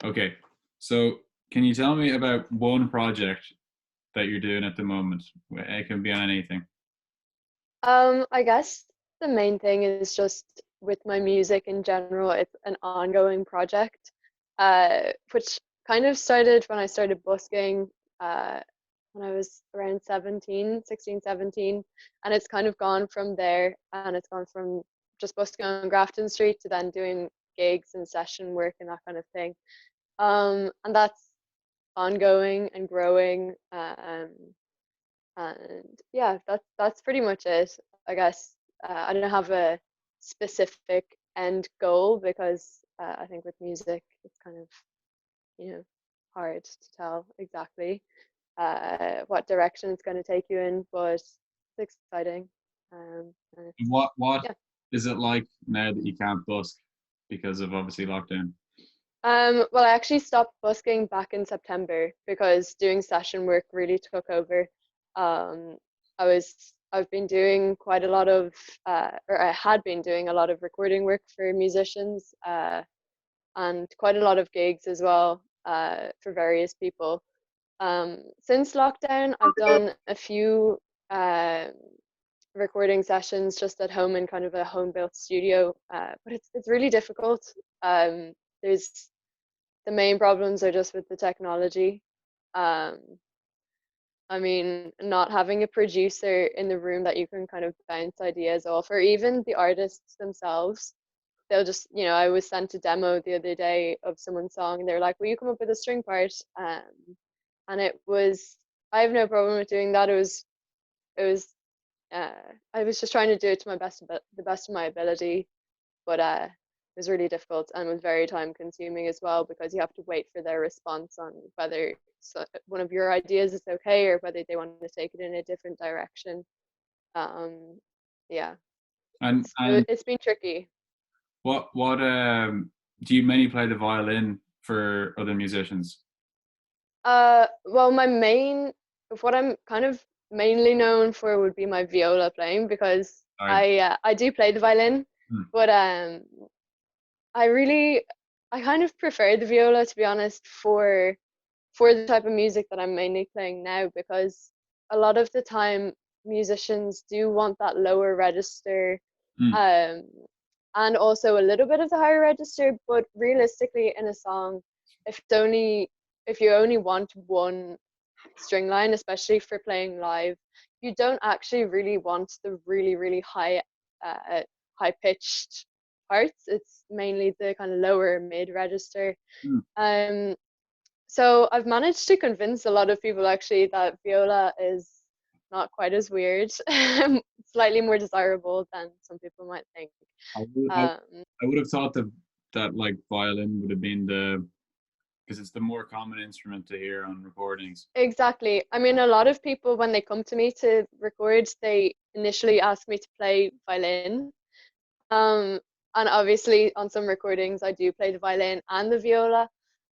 Okay, so can you tell me about one project that you're doing at the moment? It can be on anything. I guess the main thing is just with my music in general, it's an ongoing project, which kind of started when I started busking, uh, when I was around 17, 16, 17, and it's kind of gone from there, and it's gone from just busking on Grafton Street to then doing gigs and session work and that kind of thing. And that's ongoing and growing. And yeah, that's pretty much it. I guess I don't have a specific end goal because I think with music it's kind of, you know, hard to tell exactly what direction it's going to take you in, but it's exciting. And And it's, what yeah. is it like now that you can't busk because of obviously lockdown? Well, I actually stopped busking back in September because doing session work really took over. Um, I've been doing quite a lot of, or I had been doing a lot of recording work for musicians, and quite a lot of gigs as well, for various people. Since lockdown, I've done a few recording sessions just at home in kind of a home-built studio, but it's really difficult. There's the main problems are just with the technology. Um, I mean, not having a producer in the room that you can kind of bounce ideas off, or even the artists themselves. They'll just, I was sent a demo the other day of someone's song, and they're like, "Will you come up with a string part?" And I have no problem with doing that. It was, I was just trying to do it to the best of my ability, but it was really difficult and was very time consuming as well because you have to wait for their response on whether one of your ideas is okay or whether they want to take it in a different direction. Um, yeah, And it's been tricky. what do you mainly play the violin for other musicians? Well, what I'm kind of mainly known for would be my viola playing because Sorry. I do play the violin, Hmm. but I really I kind of prefer the viola to be honest for the type of music that I'm mainly playing now because a lot of the time musicians do want that lower register, Hmm. um, and also a little bit of the higher register, but realistically in a song, if it's only if you only want one string line, especially for playing live, you don't actually really want the really, really high pitched parts. It's mainly the kind of lower mid register. Hmm. Um, so I've managed to convince a lot of people actually that viola is not quite as weird, slightly more desirable than some people might think. Um, I would have thought that like violin would have been the because it's the more common instrument to hear on recordings. exactly. I mean, a lot of people, when they come to me to record, they initially ask me to play violin. Um, and obviously, on some recordings, I do play the violin and the viola.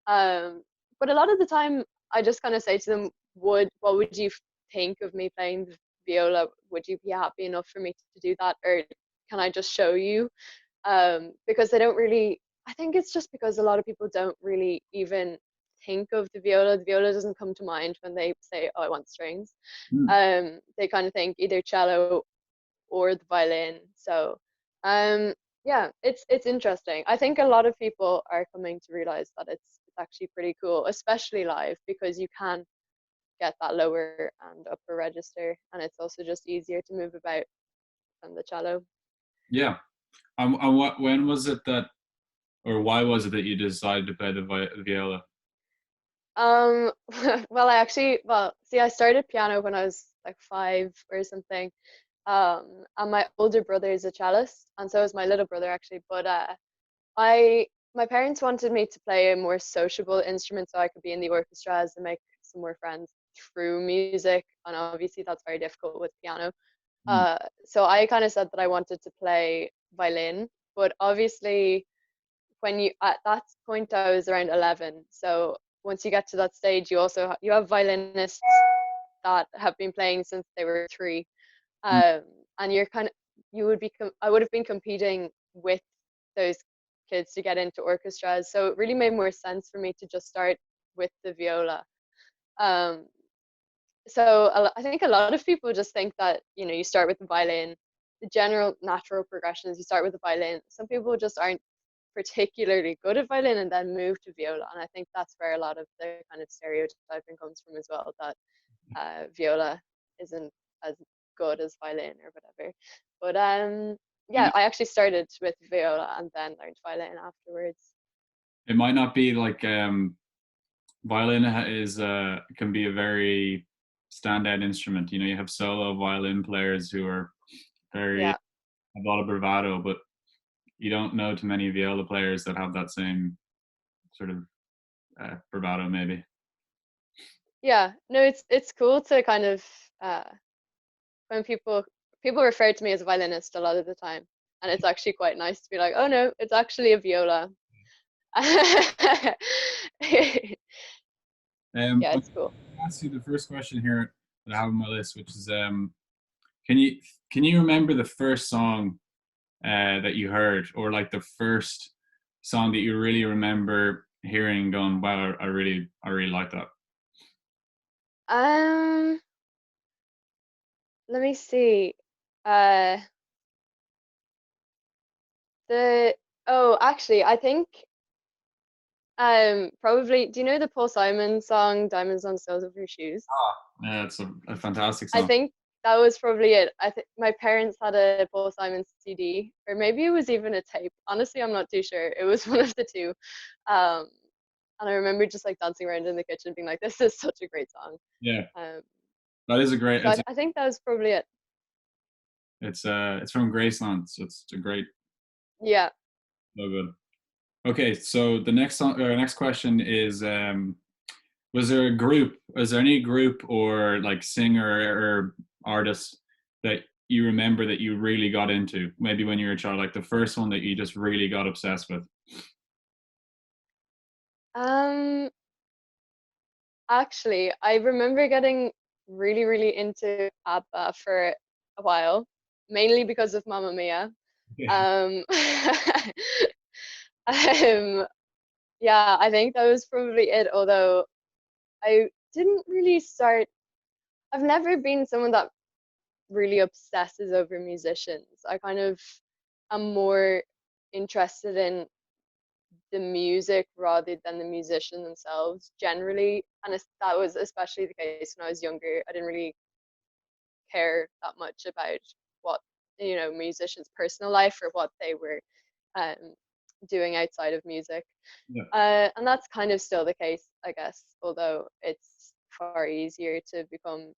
Um, but a lot of the time, I just kind of say to them, what would you think of me playing the viola? Would you be happy enough for me to do that, or can I just show you? Because they don't really. I think it's just because a lot of people don't really even think of the viola. The viola doesn't come to mind when they say, "Oh, I want strings." Hmm. They kind of think either cello or the violin. So, um, yeah, it's interesting. I think a lot of people are coming to realize that it's actually pretty cool, especially live, because you can get that lower and upper register, and it's also just easier to move about than the cello. Yeah. And what when was it that or why was it that you decided to play the viola? Um, see, I started piano when I was like 5 or something. And my older brother is a cellist, and so is my little brother actually. But I my parents wanted me to play a more sociable instrument so I could be in the orchestras and make some more friends through music. And obviously that's very difficult with piano. Hmm. So I kind of said that I wanted to play violin, but obviously when you at that point I was around 11. So once you get to that stage, you have violinists that have been playing since they were 3, Hmm. and you're kind of you would be I would have been competing with those kids to get into orchestras. So it really made more sense for me to just start with the viola. Um, so I think a lot of people just think that, you know, you start with the violin. The general natural progression is you start with the violin. Some people just aren't particularly good at violin and then move to viola. And I think that's where a lot of the kind of stereotyping comes from as well, that viola isn't as good as violin or whatever. But And yeah, I actually started with viola and then learned violin afterwards. it might not be like violin is can be a very standout instrument. You know, you have solo violin players who are very Yeah. have a lot of bravado, but you don't know too many viola players that have that same sort of bravado, maybe. Yeah. No, it's cool to kind of uh when people refer to me as a violinist a lot of the time. And it's actually quite nice to be like, oh no, it's actually a viola. Yeah, I'm it's cool. gonna ask you the first question here that I have on my list, which is can you can you remember the first song that you heard, or like the first song that you really remember hearing, going, "Wow, I really like that." Um, Let me see. Uh, the oh, actually, I think probably. Do you know the Paul Simon song "Diamonds on Soles of Your Shoes"? Yeah, it's a fantastic I song. think that was probably it. I think my parents had a Paul Simon CD, or maybe it was even a tape. Honestly, I'm not too sure. It was one of the two. Um, and I remember just like dancing around in the kitchen, being like, "This is such a great song." Yeah, Um, that is a great. so I think that was probably it. It's from Graceland, so it's a great, Yeah. so good. Okay, so the next song, next question is, was there a group? Was there any group or like singer or artist that you remember that you really got into? Maybe when you were a child, like the first one that you just really got obsessed with. Um, Actually, I remember getting really, really into ABBA for a while, mainly because of Mamma Mia. Okay. Um, um, yeah, I think that was probably it. Although I didn't really start, I've never been someone that really obsesses over musicians. I kind of am more interested in the music rather than the musician themselves generally. And that was especially the case when I was younger. I didn't really care that much about what, you know, musicians' personal life or what they were um, doing outside of music. Yeah. And that's kind of still the case, I guess, although it's far easier to become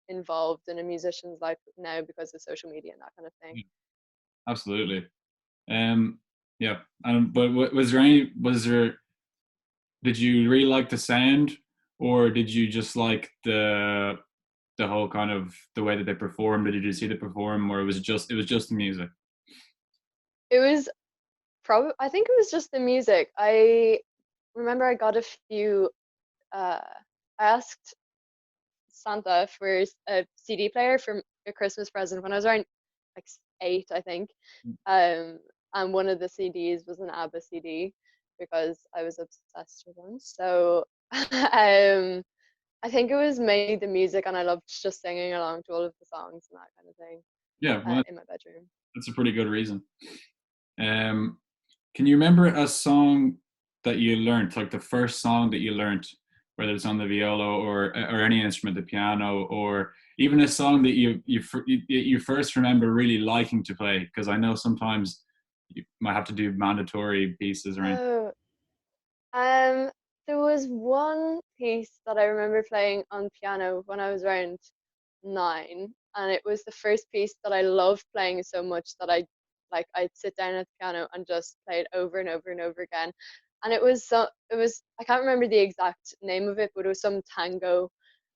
involved in a musician's life now because of social media and that kind of thing. Yeah, absolutely. Um, yeah. But was there any? Was there? Did you really like the sound, or did you just like the whole kind of the way that they performed? Did you see them perform, or it was just the music? It was probably, I think it was just the music. I remember I got a few, uh, I asked Santa for a CD player for a Christmas present when I was around like 8, I think. And one of the CDs was an ABBA CD because I was obsessed with them. So I think it was mainly the music, and I loved just singing along to all of the songs and that kind of thing Yeah, well, in my bedroom. that's a pretty good reason. Um, can you remember a song that you learned, like the first song that you learned, whether it's on the viola or any instrument, the piano, or even a song that you first remember really liking to play? Because I know sometimes you might have to do mandatory pieces or anything. Oh, um, there was one piece that I remember playing on piano when I was around 9, and it was the first piece that I loved playing so much that I'd sit down at the piano and just play it over and over and over again. And it was I can't remember the exact name of it, but it was some tango,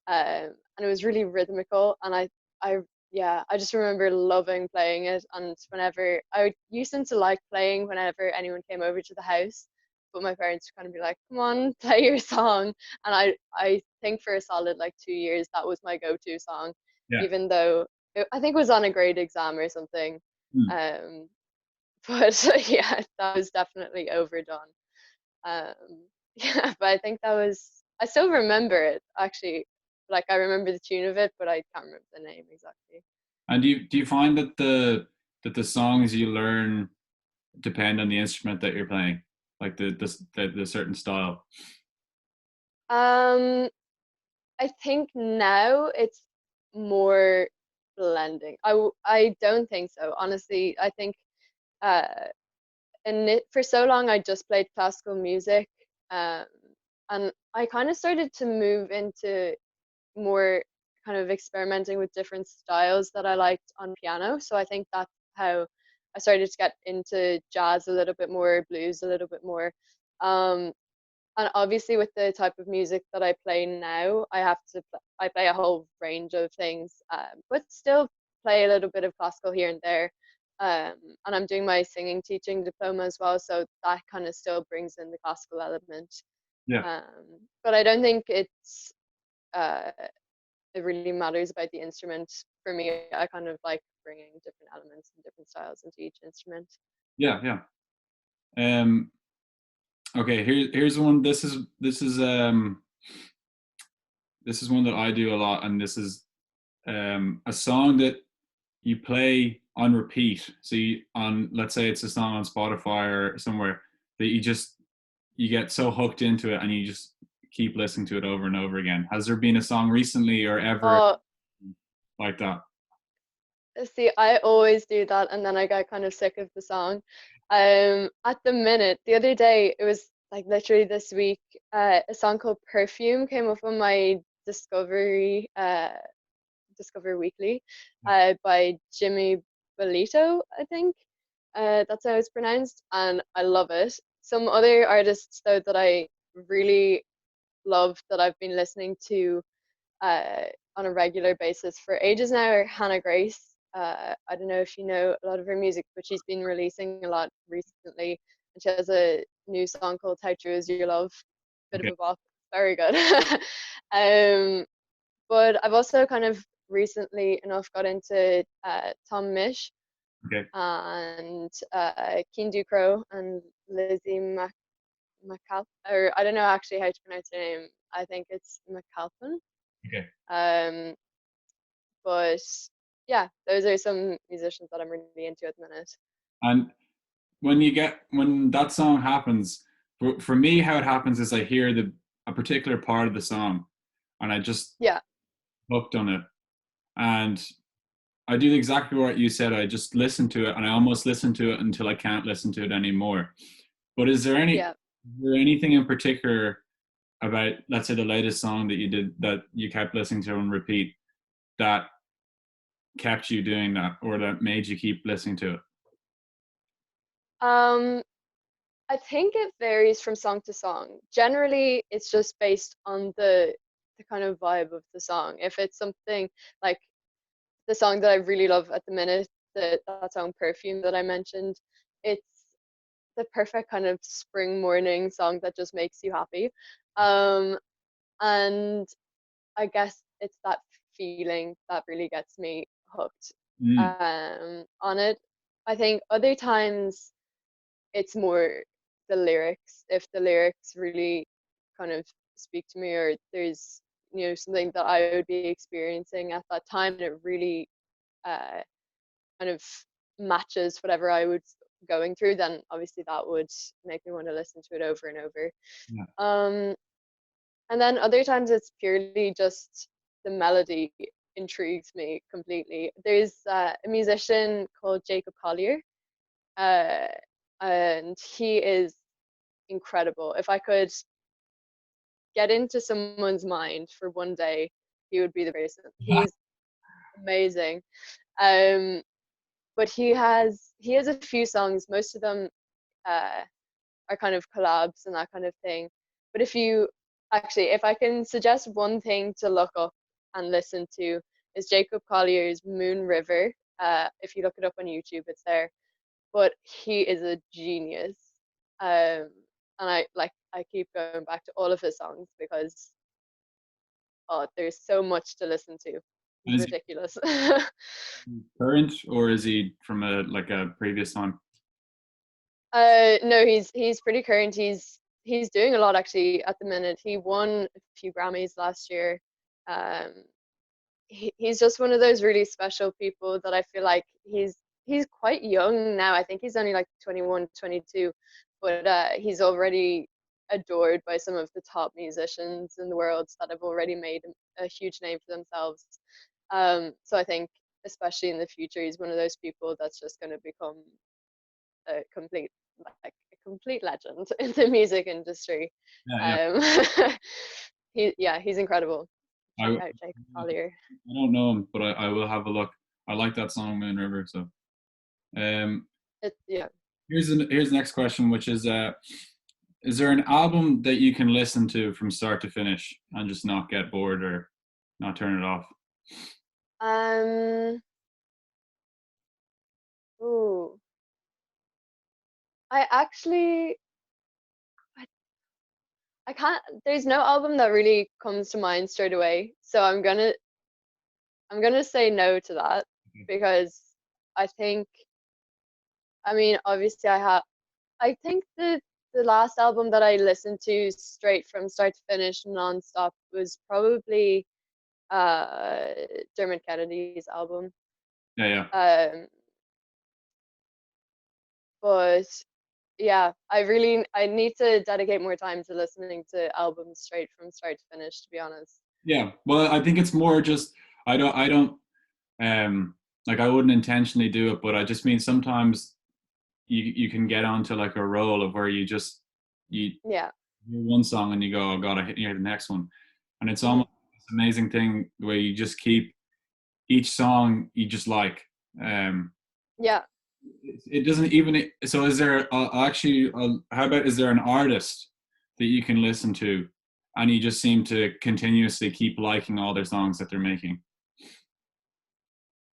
and it was really rhythmical. And I yeah, I just remember loving playing it. And whenever used to like playing whenever anyone came over to the house, but my parents would kind of be like, "Come on, play your song." And I think for a solid like 2 years that was my go-to song, Yeah. even though I think it was on a grade exam or something. Hmm. Um, but yeah, that was definitely overdone. Yeah, but I think that was, I still remember it actually. Like I remember the tune of it, but I can't remember the name exactly. And do you find that the songs you learn depend on the instrument that you're playing, like the certain style? Um, I think now it's more blending. I don't think so. Honestly, I think uh for so long I just played classical music. Um and I kind of started to move into more kind of experimenting with different styles that I liked on piano. So I think that's how I started to get into jazz a little bit more, blues a little bit more. Um, and obviously with the type of music that I play now, I play a whole range of things, but still play a little bit of classical here and there. Um, and I'm doing my singing teaching diploma as well, so that kind of still brings in the classical element. Yeah, But I don't think uh, it really matters about the instrument. For me, I kind of like bringing different elements and different styles into each instrument. yeah, yeah. Um, okay, here's one. This is one that I do a lot, and this is a song that you play on repeat. So let's say it's a song on Spotify or somewhere that you get so hooked into it and you just keep listening to it over and over again. Has there been a song recently or ever Oh, like that? see, I always do that, and then I get kind of sick of the song. At the minute, the other day, it was like literally this week, a song called Perfume came up on my Discover Weekly, by Jimmy Bolito, I think. That's how it's pronounced, and I love it. Some other artists though that I really love that I've been listening to uh, on a regular basis for ages now are Hannah Grace. I don't know if you know a lot of her music, but she's been releasing a lot recently. And she has a new song called How True Is Your Love. Bit of Okay, a bop. Very good. um, but I've also kind of recently enough got into Tom Mish okay, and Keen Crow and Lizzie McAlpin, or I don't know actually how to pronounce her name. I think it's McAlpin. okay. Um, but yeah, those are some musicians that I'm really into at the minute. And when that song happens, for me, how it happens is I hear a particular part of the song, and I just Yeah, hooked on it, and I do exactly what you said. I just listen to it, and I almost listen to it until I can't listen to it anymore. But yeah. is there anything in particular about, let's say, the latest song that you did that you kept listening to on repeat that kept you doing that, or that made you keep listening to it? Um, I think it varies from song to song. Generally, it's just based on the kind of vibe of the song. If it's something like the song that I really love at the minute, that song Perfume that I mentioned, it's the perfect kind of spring morning song that just makes you happy. Um, and I guess it's that feeling that really gets me hooked Mm, on it. I think other times it's more the lyrics. If the lyrics really kind of speak to me, or there's something that I would be experiencing at that time, and it really uh, kind of matches whatever I was going through, then obviously that would make me want to listen to it over and over. yeah. Um, and then other times it's purely just the melody intrigues me completely. There's a musician called Jacob Collier, uh, and he is incredible. If I could get into someone's mind for one day, he would be the person. He's amazing. Um, but he has a few songs. Most of them uh, are kind of collabs and that kind of thing. But if I can suggest one thing to look up and listen to, is Jacob Collier's Moon River. If you look it up on YouTube, it's there. But he is a genius. Um, and I keep going back to all of his songs because there's so much to listen to. And He's is he ridiculous. current, or is he from a previous time? No, he's pretty current. He's doing a lot actually at the minute. He won a few Grammys last year. Um, he's just one of those really special people that I feel like he's quite young now. I think he's only like 21, 22, but he's already adored by some of the top musicians in the world that have already made a huge name for themselves. So I think, especially in the future, he's one of those people that's just going to become a complete like a complete legend in the music industry. Yeah, yeah. Um, he's incredible. Check I out Jacob Collier. I don't know him, but I will have a look. I like that song Moon River. So um, Yeah. here's the next question, which is there an album that you can listen to from start to finish and just not get bored or not turn it off? Um. Ooh. I actually, I, I can't. There's no album that really comes to mind straight away. So I'm gonna say no to that because I think. I mean, obviously, I think the last album that I listened to straight from start to finish, nonstop, was probably uh Dermot Kennedy's album. Yeah, yeah, Um, but yeah, I need to dedicate more time to listening to albums straight from start to finish, to be honest. yeah. Well, I think it's more just I don't like I wouldn't intentionally do it, but I just mean sometimes you can get onto like a roll of where you Yeah, hear one song and you go, oh god, I hit hear the next one, and it's mhm, almost this amazing thing where you just keep each song you just like. Um, yeah. it doesn't even. So is there actually? How about is there an artist that you can listen to, and you just seem to continuously keep liking all their songs that they're making?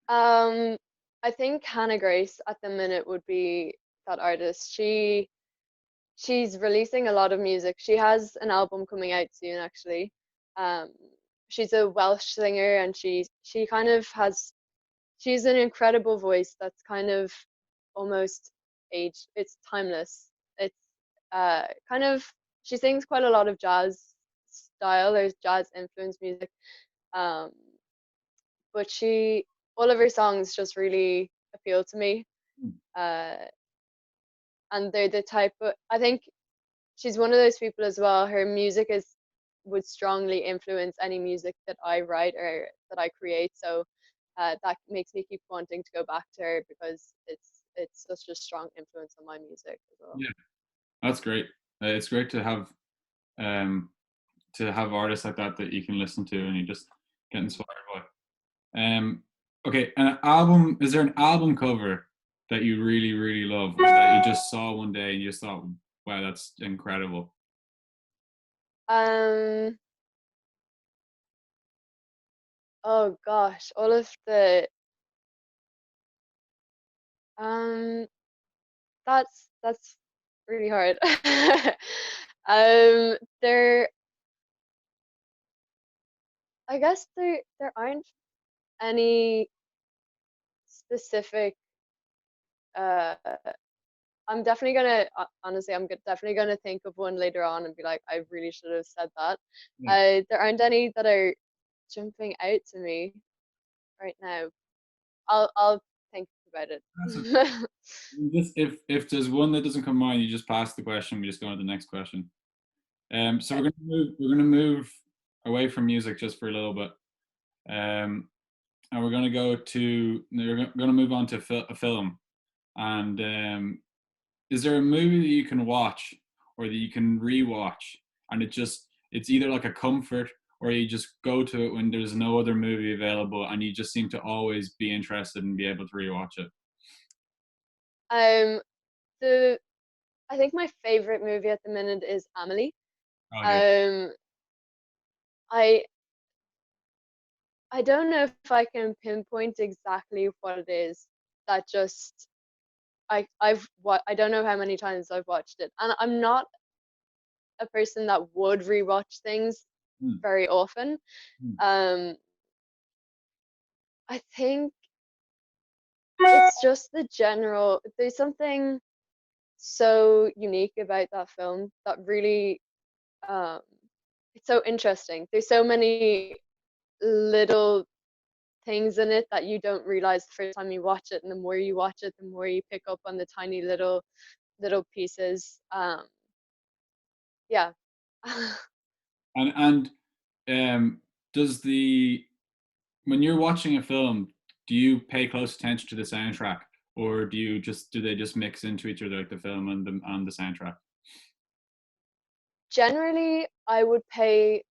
Um, I think Hannah Grace at the minute would be that artist. She's releasing a lot of music. She has an album coming out soon, actually. Um, she's a Welsh singer, and she kind of has she's an incredible voice that's kind of almost age. It's timeless. It's kind of she sings quite a lot of jazz style. There's jazz influenced music. Um, but she all of her songs just really appeal to me. Uh, and they're the type of I think she's one of those people as well. Her music is would strongly influence any music that I write or that I create. So that makes me keep wanting to go back to her because it's such a strong influence on my music as well. Yeah, that's great. It's great um, to have artists like that that you can listen to and you just get inspired by. Okay, an album. Is there an album cover that you really, really love, or that you just saw one day and you just thought, "Wow, that's incredible"? Um. Oh gosh, all of the um. That's really hard. There. I guess there aren't any specific. Uh, I'm definitely gonna honestly, definitely gonna think of one later on and be like, I really should have said that. Yeah. There aren't any that are jumping out to me right now. I'll think about it. That's okay. If there's one that doesn't come to mind, you just pass the question. We just go on to the next question. So Okay. we're gonna move away from music just for a little bit, and we're gonna go to we're gonna move on to a film. And is there a movie that you can watch or that you can rewatch, and it's either like a comfort or you just go to it when there's no other movie available, and you just seem to always be interested and be able to rewatch it? Um, the I think my favorite movie at the minute is Amelie. Okay. Um, I I don't know if I can pinpoint exactly what it is that just I don't know how many times I've watched it, and I'm not a person that would rewatch things Hmm, very often. hmm. Um, I think it's just the general. There's something. so unique about that film that really um it's so interesting. There's so many little things in it that you don't realize the first time you watch it, and the more you watch it, the more you pick up on the tiny little pieces. Yeah. And um, does the when you're watching a film, do you pay close attention to the soundtrack, or do they just mix into each other like the film and the soundtrack? Generally, I would pay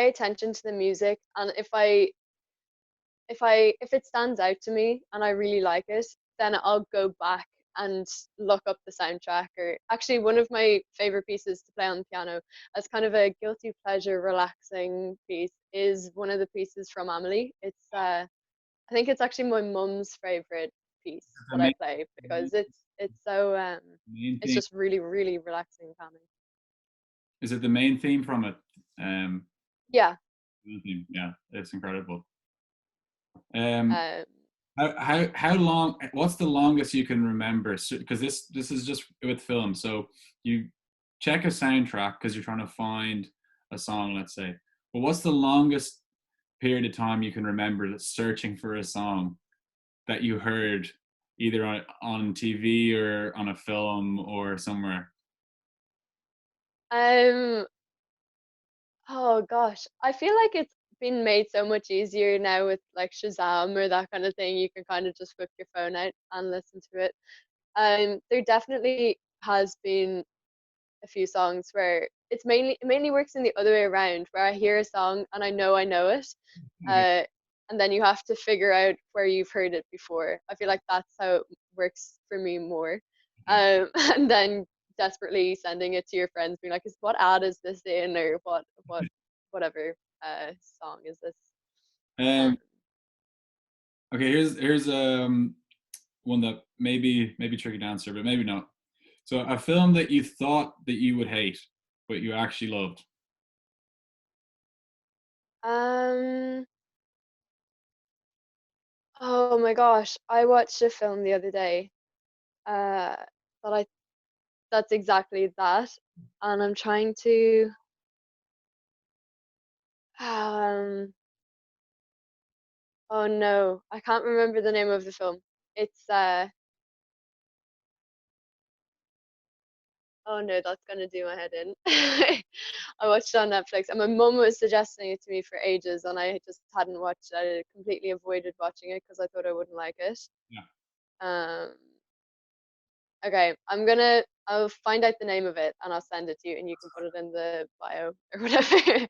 attention to the music, and if it stands out to me and I really like it, then I'll go back and look up the soundtrack. Or actually, one of my favorite pieces to play on the piano as kind of a guilty pleasure, relaxing piece is one of the pieces from Amelie. I think it's actually my mum's favorite piece The that I main, play because it's so main it's theme just really really relaxing and calming. is it the main theme from it? Um, Yeah. main theme, yeah, it's incredible. Um, Um, how long? What's the longest you can remember? Because this is just with film. So you check a soundtrack because you're trying to find a song, let's say. But what's the longest period of time you can remember that searching for a song that you heard either on TV or on a film or somewhere? um, Oh gosh, I feel like it's been made so much easier now with like Shazam or that kind of thing. You can kind of just whip your phone out and listen to it. There definitely has been a few songs where it mainly works in the other way around, where I hear a song and I know it, Okay. uh, and then you have to figure out where you've heard it before. I feel like that's how it works for me more. Okay. And then desperately sending it to your friends, being like, "Is what ad is this in, or whatever song is this?" Um, Um, okay, here's one that maybe tricky to answer, but maybe not. So a film that you thought that you would hate, but you actually loved. um, oh my gosh, I watched a film the other day that I that's exactly that. And I'm trying to um oh no, I can't remember the name of the film. It's oh no, that's gonna do my head in. I watched it on Netflix and my mum was suggesting it to me for ages and I just hadn't watched it. I completely avoided watching it because I thought I wouldn't like it. Yeah. Um okay, I'll find out the name of it and I'll send it to you and you can put it in the bio or whatever.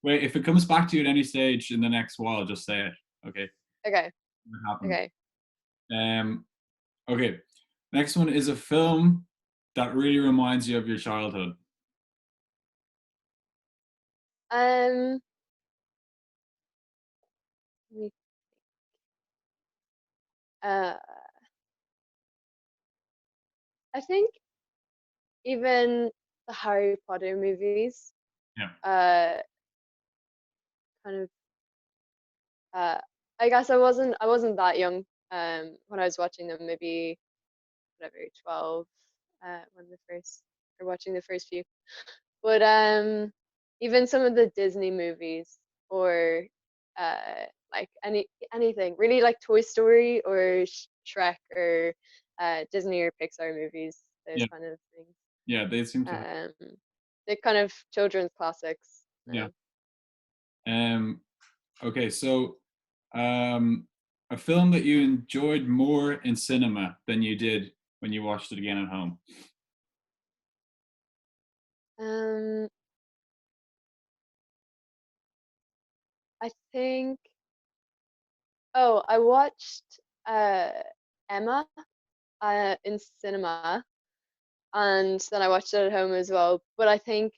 Wait, if it comes back to you at any stage in the next while, just say it. Okay, Okay, what happened? okay. Um, okay. Next one is a film that really reminds you of your childhood. Um let me- uh I think even the Harry Potter movies, Yeah, uh, kind of, uh, I guess I wasn't that young, when I was watching them, maybe whatever, 12, when the first or watching the first few. But even some of the Disney movies or like anything really like Toy Story or Shrek or Disney or Pixar movies, those yeah, kind of things. yeah. They seem to. Um, they're kind of children's classics. Yeah. Um. Okay, so um, a film that you enjoyed more in cinema than you did when you watched it again at home. Um, I think. Oh, I watched Emma in cinema, and then I watched it at home as well. But I think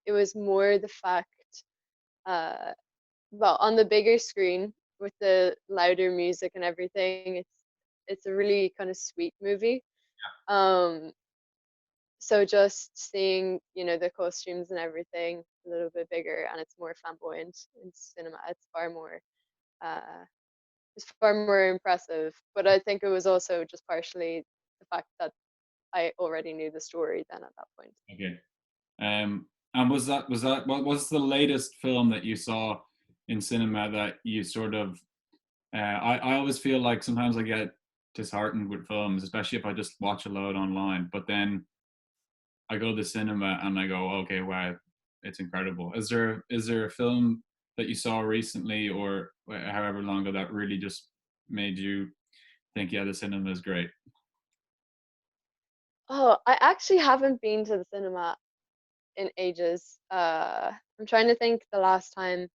it was more the fact, uh, well, on the bigger screen with the louder music and everything, it's a really kind of sweet movie. Um, so just seeing, the costumes and everything a little bit bigger and it's more flamboyant in cinema. It's far more uh is far more impressive. But I think it was also just partially the fact that I already knew the story then at that point. Okay. And was that what was the latest film that you saw in cinema that you sort of I always feel like sometimes I get disheartened with films, especially if I just watch a load online. But then I go to the cinema and I go, okay, wow, it's incredible. Is there a film that you saw recently or however long ago that really just made you think, yeah, the cinema is great? Oh, I actually haven't been to the cinema in ages. I'm trying to think the last time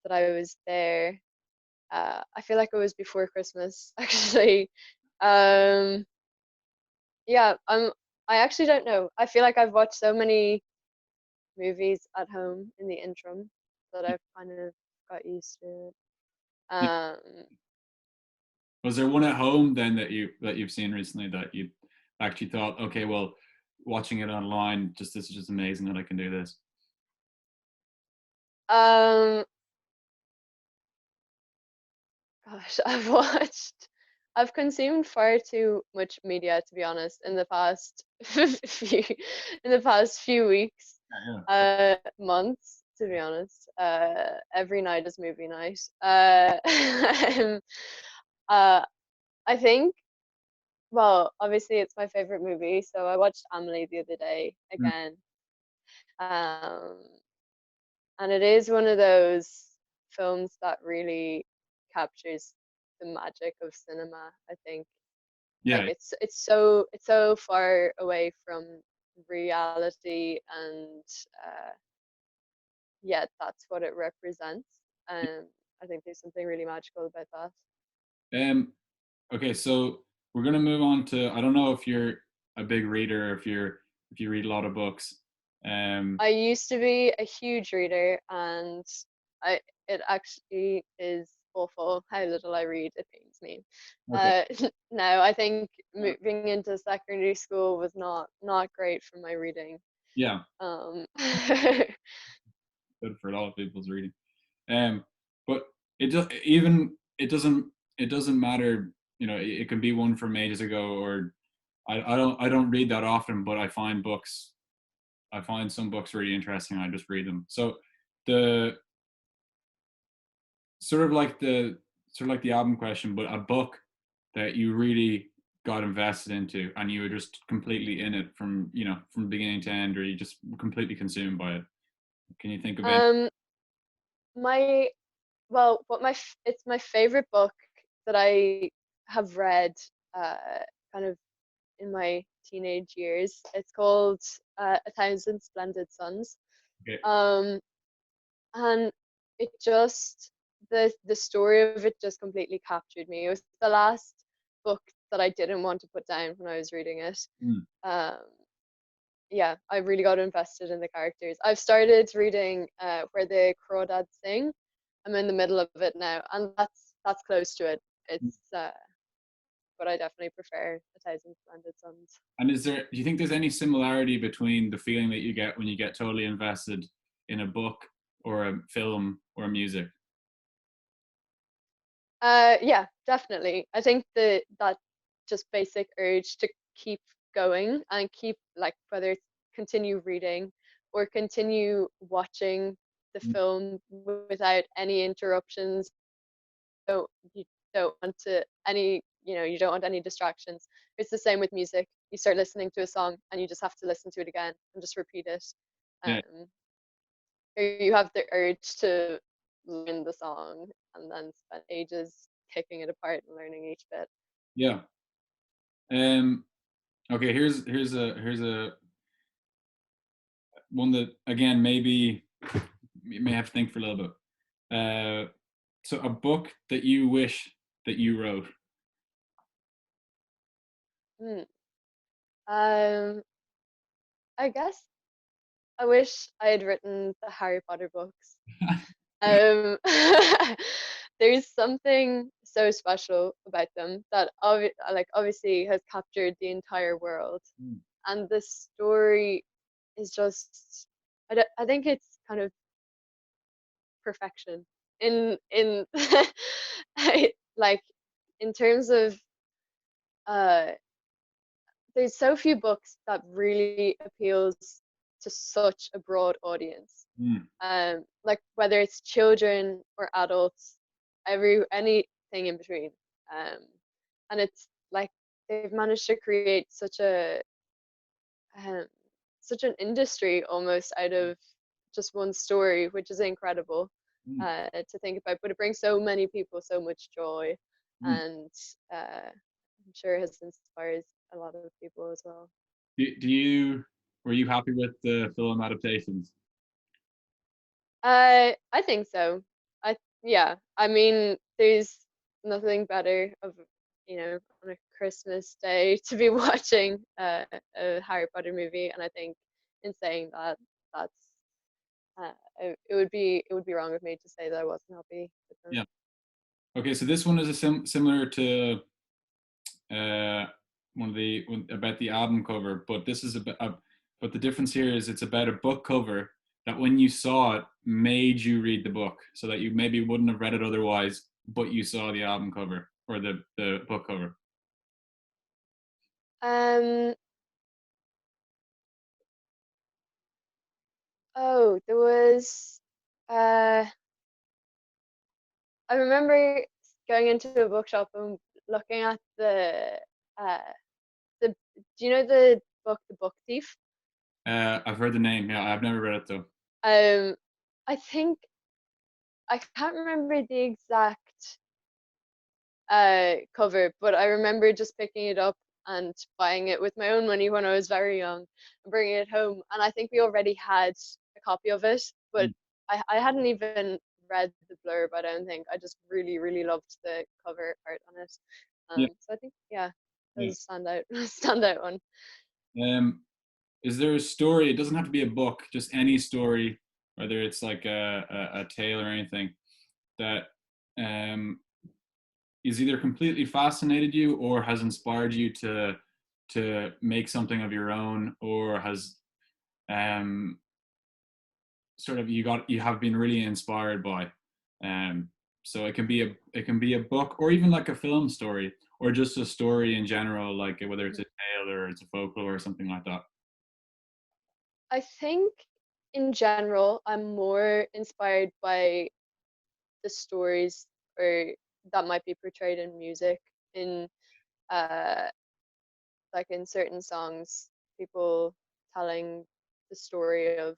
that I was there. I feel like it was before Christmas, actually. Um, yeah, I actually don't know. I feel like I've watched so many movies at home in the interim that I've kind of got used to it. Yeah. Um, Was there one at home then that you've seen recently that you actually thought, okay, well, watching it online, just this is just amazing that I can do this. um, Gosh, I've consumed far too much media, to be honest, in the past few, in the past few weeks, Yeah, months, to be honest. Every night is movie night. Uh, I think, well, obviously it's my favorite movie, so I watched Amelie the other day yeah. Mm. again. Um, and it is one of those films that really captures the magic of cinema, I think. Like Yeah, it's so far away from reality, and yet that's what it represents. um I think there's something really magical about that. um, okay, so we're gonna move on to. I don't know if you're a big reader, if you read a lot of books. Um, I used to be a huge reader, and I it actually is awful how little I read. It pains me. okay, uh Now I think uh, moving into secondary school was not great for my reading. yeah, um good for a lot of people's reading. Um, but it just even it doesn't matter. You know, it can be one from ages ago, or I don't read that often, but I find some books really interesting. And I just read them. So the sort of like the sort of like the album question, but a book that you really got invested into and you were just completely in it from from beginning to end, or you just were completely consumed by it. Can you think of any? um my Well, it's my favorite book that I have read, uh, kind of in my teenage years. It's called A Thousand Splendid Suns. Okay. Um, and it just the story of it just completely captured me. It was the last book that I didn't want to put down when I was reading it. Mm. Um, yeah, I really got invested in the characters. I've started reading Where the Crawdads Sing. I'm in the middle of it now, and that's close to it. It's but I definitely prefer A Thousand Splendid Suns. And do you think there's any similarity between the feeling that you get when you get totally invested in a book or a film or music? Yeah, definitely. I think that just basic urge to keep going and keep, like, whether it's continue reading or continue watching the Mm. film without any interruptions. You don't want to any you don't want any distractions. It's the same with music. You start listening to a song and you just have to listen to it again and just repeat it. Yeah, um or you have the urge to learn the song and then spend ages picking it apart and learning each bit. yeah. Um, okay, here's a one that again maybe you may have to think for a little bit. So a book that you wish that you wrote. Hmm. um I guess I wish I had written the Harry Potter books. Um, there's something so special about them that obviously has captured the entire world, Mm. and the story is just I think it's kind of perfection in like in terms of uh there's so few books that really appeals to such a broad audience. Mm, Like whether it's children or adults, anything in between. Um, and it's like they've managed to create um, such an industry almost out of just one story, which is incredible mm, to think about. But it brings so many people so much joy, mm. and I'm sure has inspired a lot of people as well. Do you were you happy with the film adaptations? I think so. Yeah. I mean, there's nothing better of on a Christmas day to be watching a Harry Potter movie, and I think in saying that, that's it would be wrong of me to say that I wasn't happy with them. Yeah. Okay, so this one is similar to uh, about the album cover, but this is but the difference here is it's about a book cover that when you saw it made you read the book, so that you maybe wouldn't have read it otherwise, but you saw the album cover or the book cover. Um. Oh, there was. Uh. I remember going into a bookshop and looking at uh the. Do you know the book, The Book Thief? I've heard the name. Yeah, I've never read it though. Um. I think I can't remember the exact cover, but I remember just picking it up and buying it with my own money when I was very young and bringing it home. And I think we already had a copy of it, but Mm. I hadn't even read the blurb, I don't think. I just really, really loved the cover art on it. Yeah, So I think, yeah, that yeah. was a standout one. Um, is there a story? It doesn't have to be a book, just any story, whether it's like a tale or anything that um, is either completely fascinated you or has inspired you to make something of your own, or has um, sort of you have been really inspired by. Um, so it can be a book or even like a film story or just a story in general, like whether it's a tale or it's a folklore or something like that. I think in general, I'm more inspired by the stories or that might be portrayed in music in uh like in certain songs, people telling the story of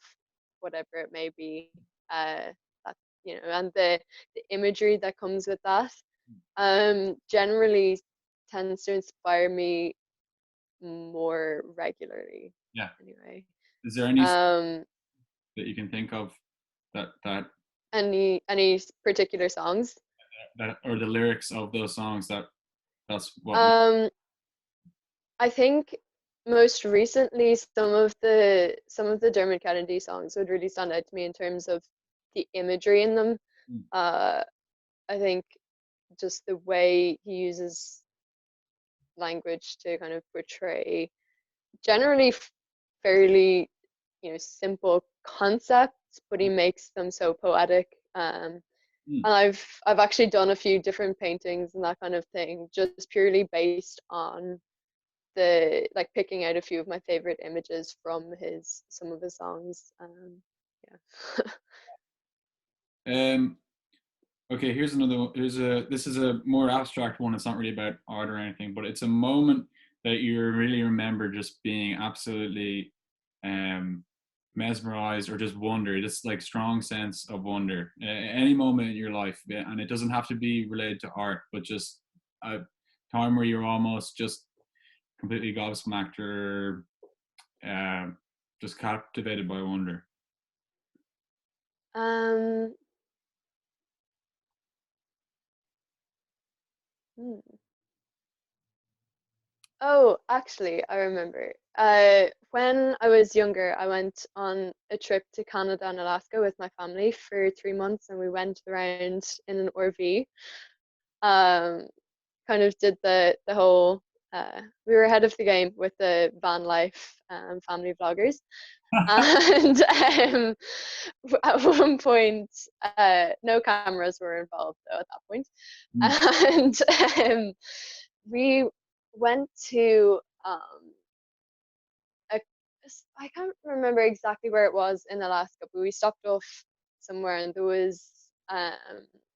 whatever it may be, that and the imagery that comes with that generally tends to inspire me more regularly Yeah. anyway. Is there any um that you can think of that any particular songs? that or the lyrics of those songs that's what um I think most recently some of the Dermot Kennedy songs would really stand out to me in terms of the imagery in them. mm, Uh, I think just the way he uses language to kind of portray generally fairly simple concepts, but he makes them so poetic. mm, And I've actually done a few different paintings and that kind of thing, just purely based on the like picking out a few of my favorite images from his some of his songs. Yeah. um okay, here's another one. This is a more abstract one. It's not really about art or anything, but it's a moment that you really remember just being absolutely um, mesmerized or just wonder, just like strong sense of wonder. Any moment in your life, yeah, and it doesn't have to be related to art, but just a time where you're almost just completely gobsmacked or uh, just captivated by wonder. um hmm. Oh, actually, I remember. When I was younger, I went on a trip to Canada and Alaska with my family for 3 months, and we went around in an RV. Um, Kind of did the whole we were ahead of the game with the van life family vloggers. And at one point, no cameras were involved though at that point. Mm, And we went to a, I can't remember exactly where it was in Alaska, but we stopped off somewhere and there was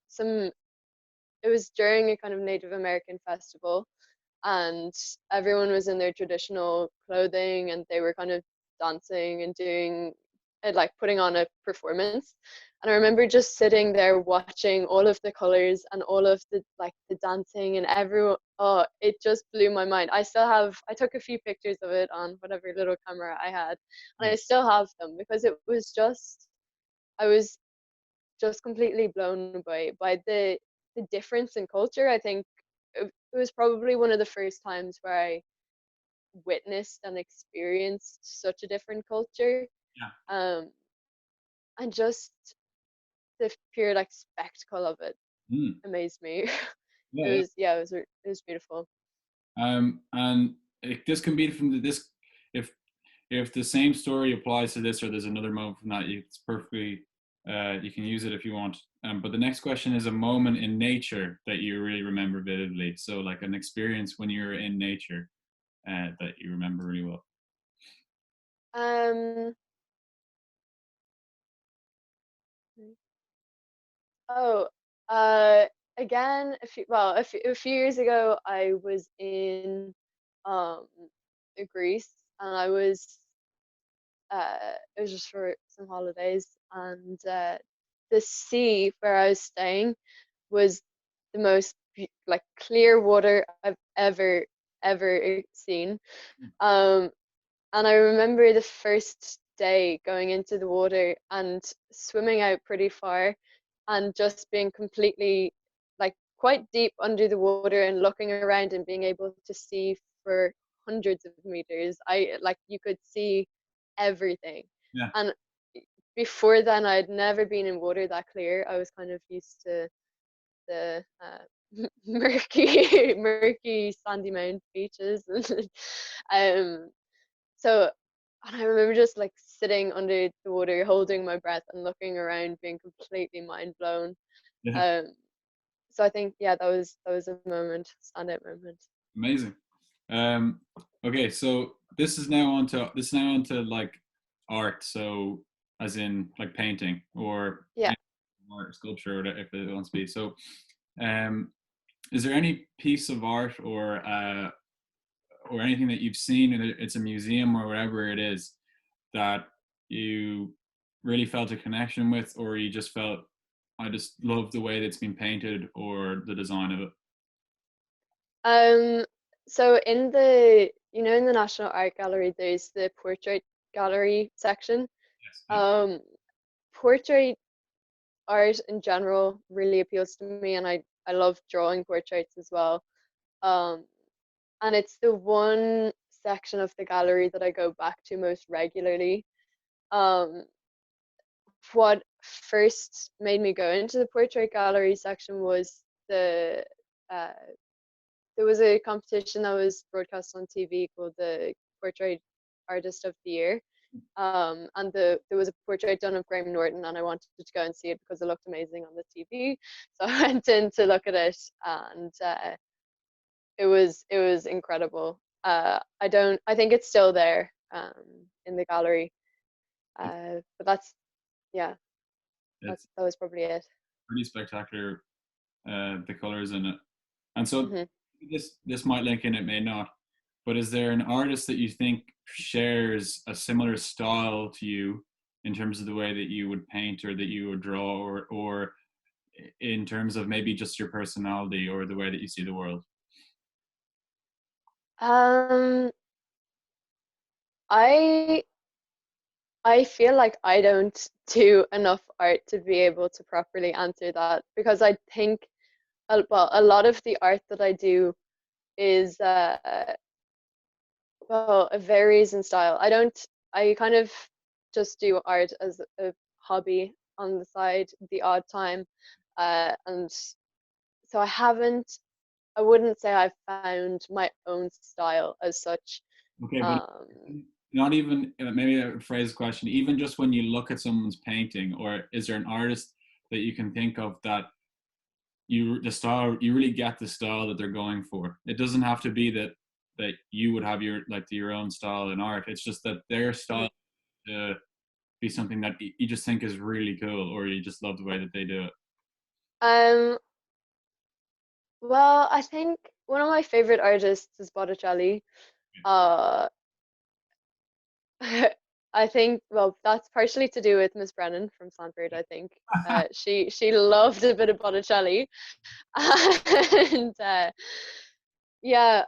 some, it was during a kind of Native American festival, and everyone was in their traditional clothing and they were kind of dancing and doing like putting on a performance. And I remember just sitting there watching all of the colors and all of the like the dancing and everyone. Oh, it just blew my mind. I took a few pictures of it on whatever little camera I had, and yeah. I still have them because it was just, I was just completely blown away by the difference in culture. I think it was probably one of the first times where I witnessed and experienced such a different culture. Yeah. Um, and just the pure like spectacle of it Mm, amazed me. yeah, It yeah. was, yeah, it was beautiful. And this can be from this if the same story applies to this, or there's another moment from that, it's perfectly you can use it if you want. But the next question is a moment in nature that you really remember vividly. So like an experience when you're in nature that you remember really well. Um, oh, uh, again, a few years ago, I was in um Greece, and it was just for some holidays, and the sea where I was staying was the most like clear water I've ever seen. Um, and I remember the first day going into the water and swimming out pretty far and just being completely like quite deep under the water and looking around and being able to see for hundreds of meters. I like you could see everything. Yeah, And before then I'd never been in water that clear. I was kind of used to the murky sandy mountain beaches and um so, and I remember just like sitting under the water, holding my breath and looking around, being completely mind blown. yeah, Um, so I think, yeah, that was a moment, standout moment. amazing. Um, okay, so this is now onto like art. So as in like painting or Yeah. art, sculpture, or whatever, if it wants to be. So, um, is there any piece of art or anything that you've seen, and it's a museum or wherever it is, that you really felt a connection with, or you just felt, I just love the way that it's been painted or the design of it? Um, so in the, you know, in the National Art Gallery, there's the portrait gallery section. Yes. Yeah. Um, portrait art in general really appeals to me, and I love drawing portraits as well. Um, and it's the one section of the gallery that I go back to most regularly. Um, what first made me go into the portrait gallery section was uh, there was a competition that was broadcast on TV called the Portrait Artist of the Year. And there was a portrait done of Graham Norton, and I wanted to go and see it because it looked amazing on the TV. So I went in to look at it, and it was incredible. I think it's still there in the gallery. It's But that's, yeah, it's that was probably it. pretty spectacular, the colors in it. And so Hmm. this might link in, it may not. But is there an artist that you think shares a similar style to you in terms of the way that you would paint or that you would draw, or in terms of maybe just your personality or the way that you see the world? Um, I I feel like I don't do enough art to be able to properly answer that, because I think well, a lot of the art that I do is well, it varies in style. I kind of just do art as a hobby on the side the odd time. And so I haven't I wouldn't say I've found my own style as such. Okay, but Um, not even maybe a phrase question. Even just when you look at someone's painting, or is there an artist that you can think of that the style you really get the style that they're going for? It doesn't have to be that you would have your own style in art. It's just that their style to be something that you just think is really cool, or you just love the way that they do it. um, well, I think one of my favorite artists is Botticelli. Uh, I think, well, that's partially to do with Miss Brennan from Sanford, I think. She loved a bit of Botticelli. And yeah,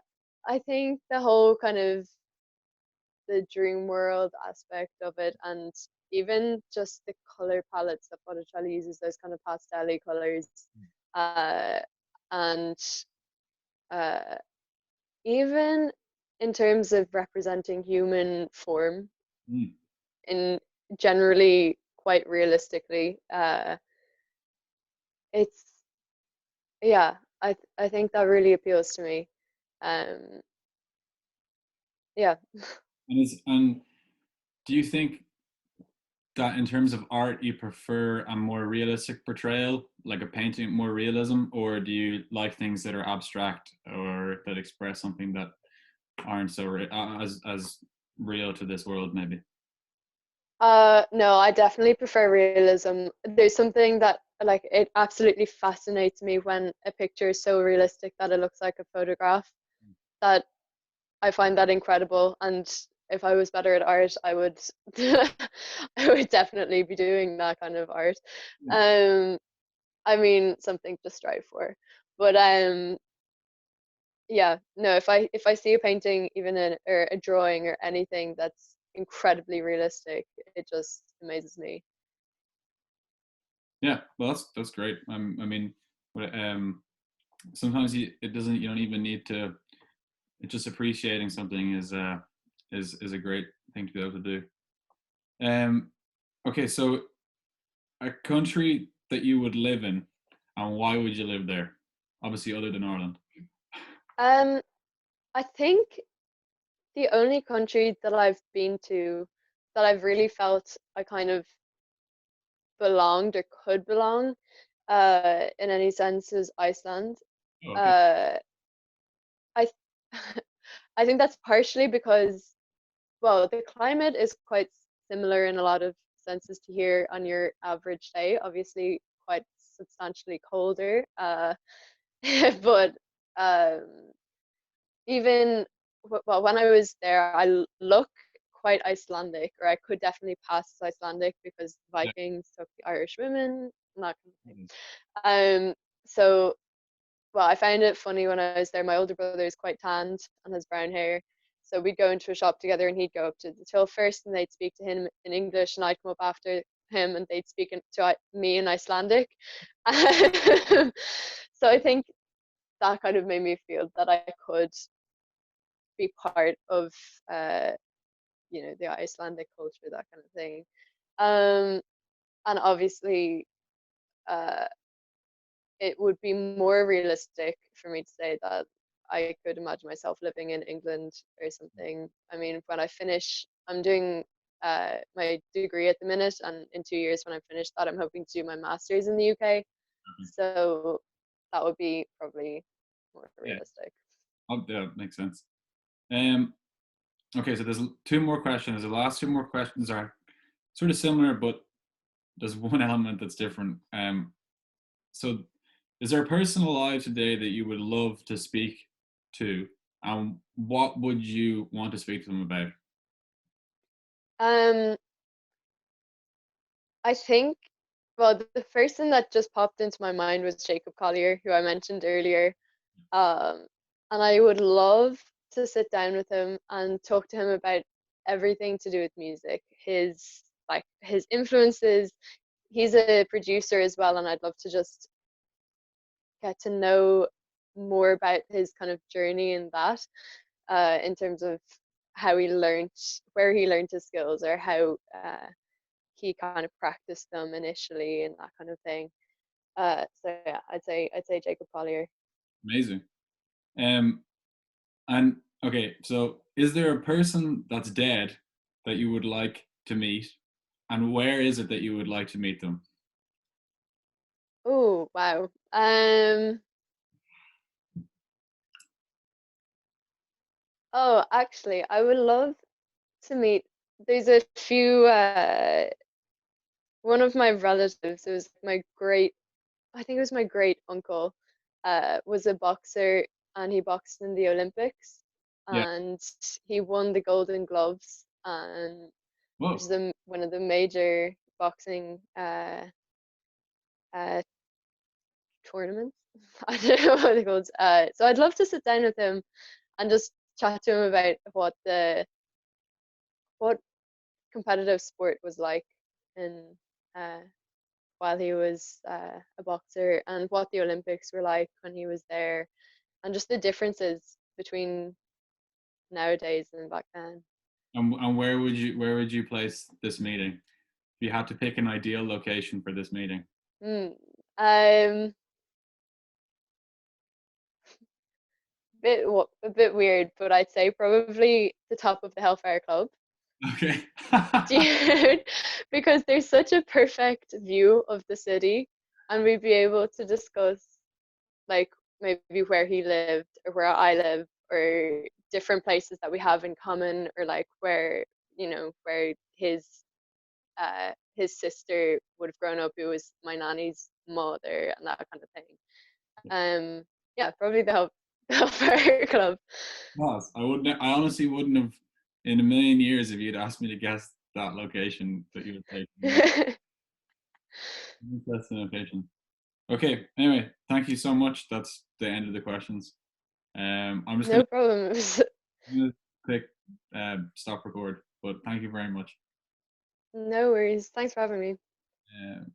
I think the whole kind of the dream world aspect of it, and even just the color palettes that Botticelli uses, those kind of pastel colors, uh, and uh, even in terms of representing human form Mm. in generally quite realistically, it's yeah, I think that really appeals to me. Um, yeah. And do you think that in terms of art you prefer a more realistic portrayal, like a painting, more realism, or do you like things that are abstract or that express something that aren't so as real to this world maybe? No, I definitely prefer realism. There's something that like it absolutely fascinates me when a picture is so realistic that it looks like a photograph. That I find that incredible. And if I was better at art, I would I would definitely be doing that kind of art. Um, I mean, something to strive for. But yeah, no, if I see a painting, even or a drawing or anything that's incredibly realistic, it just amazes me. Yeah, well, that's great. I mean, sometimes you don't even need to. It's just appreciating something is a great thing to be able to do. Um, okay, so a country that you would live in, and why would you live there? Obviously, other than Ireland. Um, I think the only country that I've been to that I've really felt I kind of belonged or could belong, in any sense is Iceland. Okay. Uh, I I think that's partially because, well, the climate is quite similar in a lot of senses to here on your average day. Obviously, quite substantially colder. But um, even well, when I was there, look quite Icelandic, or I could definitely pass as Icelandic because Yeah. Vikings took the Irish women and that kind of thing. Mhm. So well, I found it funny when I was there. My older brother is quite tanned and has brown hair. So we'd go into a shop together and he'd go up to the till first and they'd speak to him in English and I'd come up after him and they'd speak to me in Icelandic. So I think that kind of made me feel that I could be part of, uh, the Icelandic culture, that kind of thing. Um, and obviously, uh, it would be more realistic for me to say that I could imagine myself living in England or something. I mean, when I finish, I'm doing my degree at the minute, and in 2 years when I finish that, I'm hoping to do my master's in the UK. So that would be probably more Yeah. realistic. Oh, yeah, makes sense. Um, okay, so there's two more questions. The last two more questions are sort of similar, but there's one element that's different. So is there a person alive today that you would love to speak to, and what would you want to speak to them about? Um, I think, well, the person that just popped into my mind was Jacob Collier, who I mentioned earlier. Um, and I would love to sit down with him and talk to him about everything to do with music, his influences. He's a producer as well, and I'd love to just get to know more about his kind of journey in that, in terms of how he learned, where he learned his skills, or how he kind of practiced them initially and that kind of thing. So yeah, I'd say Jacob Collier. Amazing. Um, and okay, so is there a person that's dead that you would like to meet, and where is it that you would like to meet them? Oh, wow. Oh, actually, I would love to meet. There's a few. One of my relatives, it was my great. I think it was my great uncle. Was a boxer and he boxed in the Olympics Yeah. and he won the Golden Gloves and which is Whoa. one of the major boxing uh tournaments. I don't know what they're called. So I'd love to sit down with him and just chat to him about what competitive sport was like in uh, while he was a boxer and what the Olympics were like when he was there and just the differences between nowadays and back then. And where would you place this meeting? If you had to pick an ideal location for this meeting. Mm. Um, a bit weird, but I'd say probably the top of the Hellfire Club. Okay. Dude, because there's such a perfect view of the city, and we'd be able to discuss like maybe where he lived or where I live or different places that we have in common or like where where his sister would have grown up who was my nanny's mother and that kind of thing. Yeah, probably the the Hellfire Club. Yes, I wouldn't. I honestly wouldn't have, in a million years, if you'd asked me to guess that location that you would take. Interesting location. Okay. Anyway, thank you so much. That's the end of the questions. I'm just No problem. It was gonna click stop record. But thank you very much. no worries. Thanks for having me. Um,